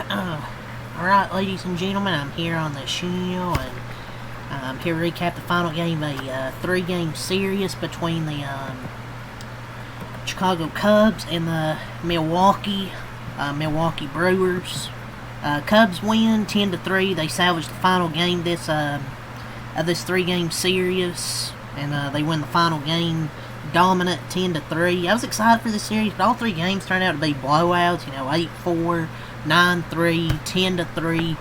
Alright, ladies and gentlemen, I'm here on the show, and I'm here to recap the final game of a 3-game series between the Chicago Cubs and the Milwaukee Brewers. Cubs win 10-3. They salvaged the final game of this 3-game series, and they win the final game dominant 10-3. I was excited for this series, but all 3 games turned out to be blowouts. 8-4, 9-3, 10-3.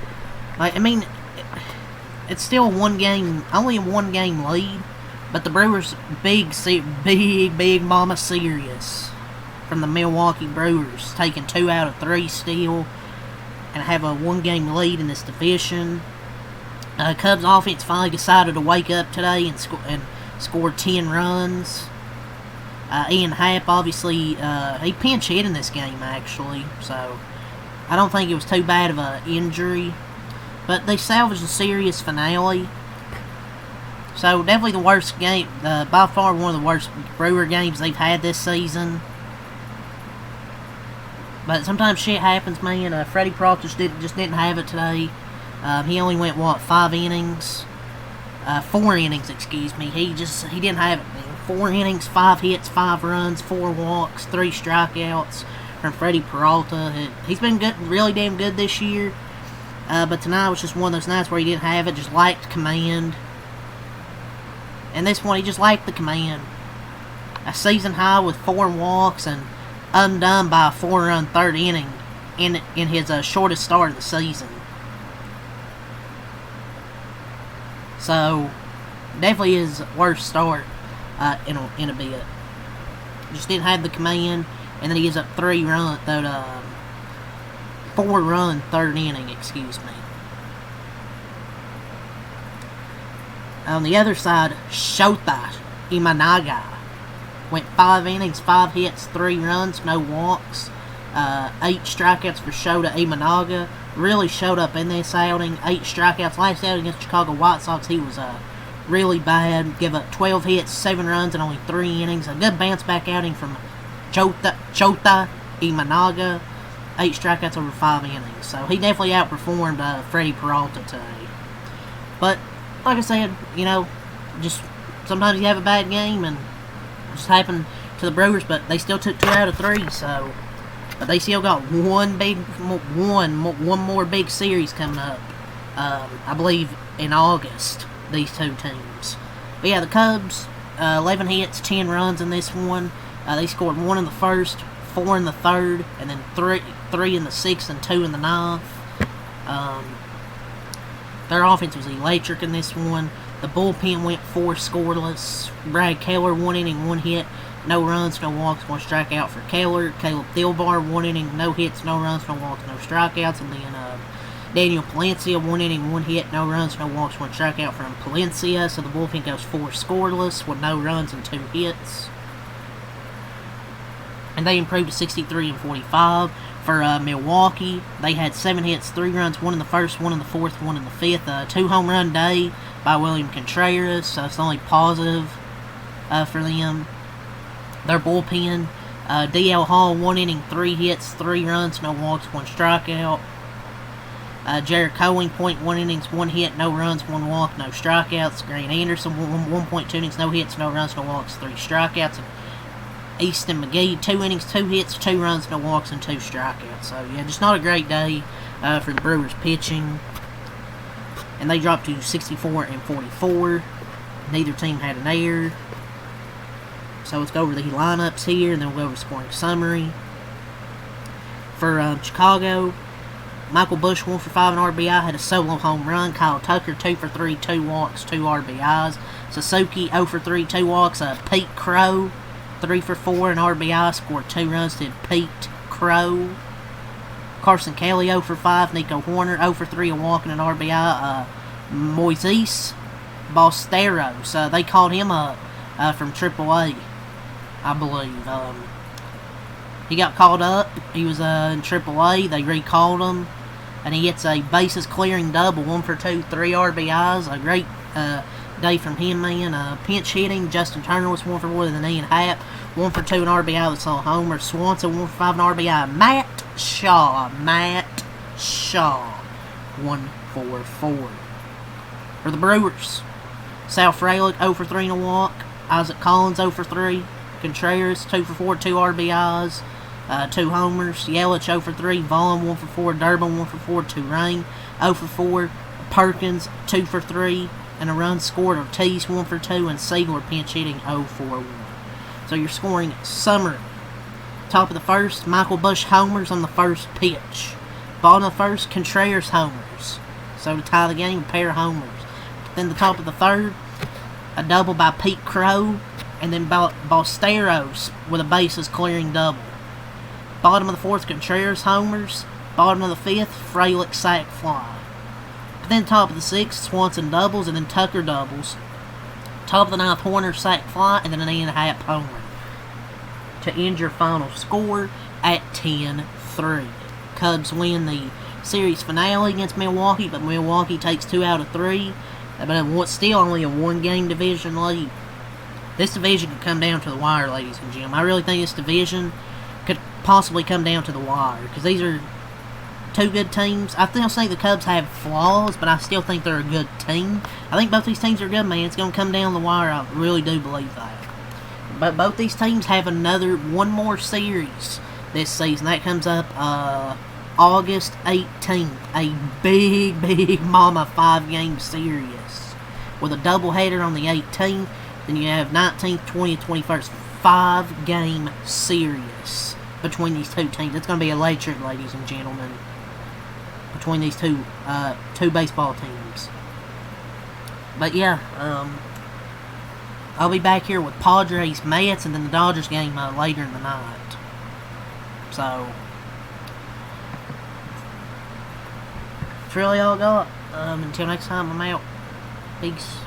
It's still only a 1-game lead, but the Brewers big mama serious from the Milwaukee Brewers, taking 2 out of 3 still, and have a 1-game lead in this division. Cubs offense finally decided to wake up today and scored 10 runs. Ian Happ, obviously, he pinch hit in this game, actually, so I don't think it was too bad of an injury. But they salvaged the series finale. So, definitely the worst game, by far one of the worst Brewer games they've had this season. But sometimes shit happens, man. Freddie Peralta just didn't have it today. He only went, 5 innings? 4 innings, excuse me. He didn't have it, man. 4 innings, 5 hits, 5 runs, 4 walks, 3 strikeouts from Freddie Peralta. He's been good, really damn good this year. But tonight was just one of those nights where he didn't have it, just lacked command. And this one, he just lacked the command. A season high with 4 walks and undone by a 4-run 3rd inning in his shortest start of the season. So, definitely his worst start in a bit. Just didn't have the command, and then he gives up 4-run 3rd inning, excuse me. On the other side, Shota Imanaga went 5 innings, 5 hits, 3 runs, no walks, 8 strikeouts for Shota Imanaga. Really showed up in this outing. 8 strikeouts. Last outing against Chicago White Sox, he was really bad. Give up 12 hits, 7 runs, and only 3 innings. A good bounce back outing from Shota Imanaga. 8 strikeouts over 5 innings. So he definitely outperformed Freddie Peralta today. But like I said, just sometimes you have a bad game, and it just happened to the Brewers. But they still took 2 out of 3. So. But they still got one more big series coming up, I believe, in August, these 2 teams. But yeah, the Cubs, 11 hits, 10 runs in this one. They scored 1 in the first, 4 in the third, and then 3 in the sixth and 2 in the ninth. Their offense was electric in this one. The bullpen went 4 scoreless. Brad Keller, 1 inning, 1 hit. No runs, no walks, 1 strikeout for Keller. Caleb Thielbar, 1 inning, no hits, no runs, no walks, no strikeouts. And then Daniel Palencia, 1 inning, 1 hit, no runs, no walks, 1 strikeout from Palencia. So the bullpen goes 4 scoreless with no runs and 2 hits. And they improved to 63-45. For Milwaukee, they had 7 hits, 3 runs, 1 in the first, 1 in the fourth, 1 in the fifth. 2 home run day by William Contreras. So it's only positive for them. Their bullpen, D.L. Hall, 1 inning, 3 hits, 3 runs, no walks, 1 strikeout. Jared Cohen, 1 innings, 1 hit, no runs, 1 walk, no strikeouts. Grant Anderson, 1.2 innings, no hits, no runs, no walks, 3 strikeouts. And Easton McGee, 2 innings, 2 hits, 2 runs, no walks, and 2 strikeouts. So, yeah, just not a great day for the Brewers pitching. And they dropped to 64-44. Neither team had an error. So let's go over the lineups here, and then we'll go over the scoring summary. For Chicago, Michael Busch 1 for 5 and RBI, had a solo home run. Kyle Tucker 2 for 3, 2 walks, 2 RBIs. Suzuki 0 for 3, 2 walks. Pete Crow 3 for 4 and RBI, scored 2 runs to Pete Crow. Carson Kelly 0 for 5, Nico Horner 0 for 3, a walk and an RBI. Moises Ballesteros, so they called him up from AAA. I believe. He got called up. He was in AAA. They recalled him. And he hits a bases clearing double. 1 for 2, 3 RBIs. A great day from him, man. Pinch hitting. Justin Turner was 1 for 1 with an Ian Happ. 1 for 2 an RBI with a homer. Swanson 1 for 5 an RBI. Matt Shaw, 1-for-4. For the Brewers, Sal Frelick 0-for-3 in a walk, Isaac Collins 0-for-3, Contreras 2-for-4, 2 RBIs, 2 homers, Yelich 0-for-3, Vaughn 1-for-4, Durbin 1-for-4, Turang 0-for-4, Perkins 2-for-3, and a run scored. Ortiz 1-for-2, and Seager pinch hitting 0-for-1. So your scoring summary. Top of the first, Michael Busch homers on the first pitch. Bottom of the first, Contreras homers. So to tie the game, a pair of homers. Then the top of the third, a double by Pete Crow, and then Ballesteros with a bases clearing double. Bottom of the fourth, Contreras homers. Bottom of the fifth, Frelick sac fly. But then top of the sixth, Swanson doubles, and then Tucker doubles. Top of the ninth, Horner sac fly, and then an Ian Happ homer. To end your final score at 10-3. Cubs win the series finale against Milwaukee, but Milwaukee takes 2 out of 3. But it's still only a 1-game division lead. This division could come down to the wire, ladies and gentlemen. I really think this division could possibly come down to the wire, because these are 2 good teams. I still think the Cubs have flaws, but I still think they're a good team. I think both these teams are good, man. It's going to come down the wire. I really do believe that. But both these teams have one more series this season. That comes up August 18th. A big mama 5-game series with a doubleheader on the 18th. Then you have 19th, 20th, 21st. 5-game series between these two teams. It's going to be electric, ladies and gentlemen, between these two baseball teams. But yeah, I'll be back here with Padres, Mets, and then the Dodgers game later in the night. So that's really all I got. Until next time, I'm out. Peace.